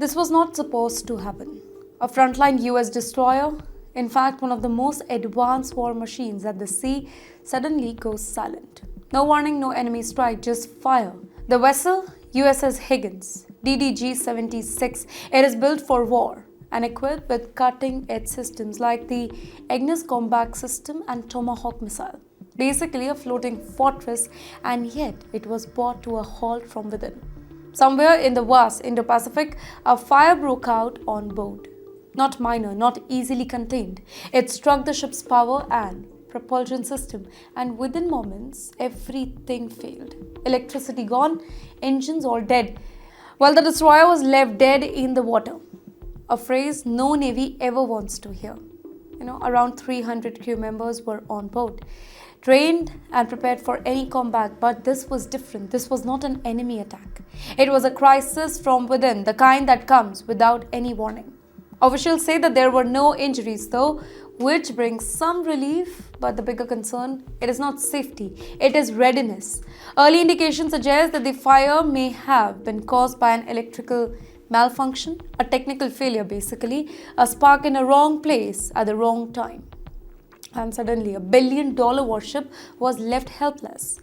This was not supposed to happen. A frontline US destroyer, in fact one of the most advanced war machines at the sea, suddenly goes silent. No warning, no enemy strike, just fire. The vessel, USS Higgins, DDG-76, it is built for war and equipped with cutting-edge systems like the Ignis combat system and Tomahawk missile. Basically a floating fortress, and yet it was brought to a halt from within. Somewhere in the vast Indo-Pacific, a fire broke out on board. Not minor, not easily contained. It struck the ship's power and propulsion system, and within moments, everything failed. Electricity gone, engines all dead, while the destroyer was left dead in the water. A phrase no Navy ever wants to hear. Around 300 crew members were on board, trained and prepared for any combat, but this was different. This was not an enemy attack. It was a crisis from within, the kind that comes without any warning. Officials say that there were no injuries though, which brings some relief, but the bigger concern, it is not safety, it is readiness. Early indications suggest that the fire may have been caused by an electrical malfunction, a technical failure basically, a spark in a wrong place at the wrong time. And suddenly, $1 billion warship was left helpless.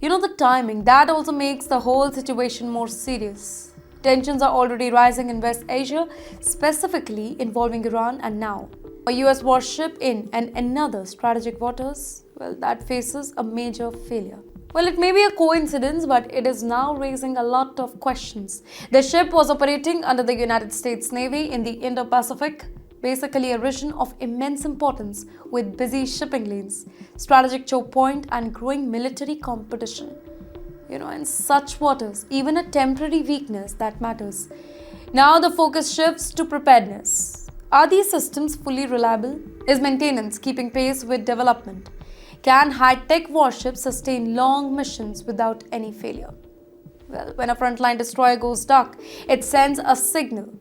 The timing, that also makes the whole situation more serious. Tensions are already rising in West Asia, specifically involving Iran, and now a US warship in and another strategic waters, that faces a major failure. It may be a coincidence, but it is now raising a lot of questions. The ship was operating under the United States Navy in the Indo-Pacific, basically a region of immense importance with busy shipping lanes, strategic choke point, and growing military competition. In such waters, even a temporary weakness that matters. Now the focus shifts to preparedness. Are these systems fully reliable? Is maintenance keeping pace with development? Can high-tech warships sustain long missions without any failure? When a frontline destroyer goes dark, it sends a signal.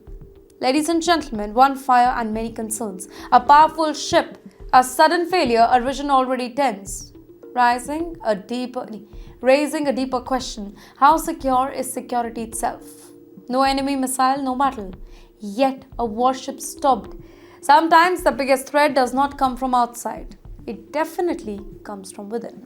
Ladies and gentlemen, one fire and many concerns. A powerful ship, a sudden failure, a region already tense. Raising a deeper question. How secure is security itself? No enemy missile, no battle. Yet a warship stopped. Sometimes the biggest threat does not come from outside. It definitely comes from within.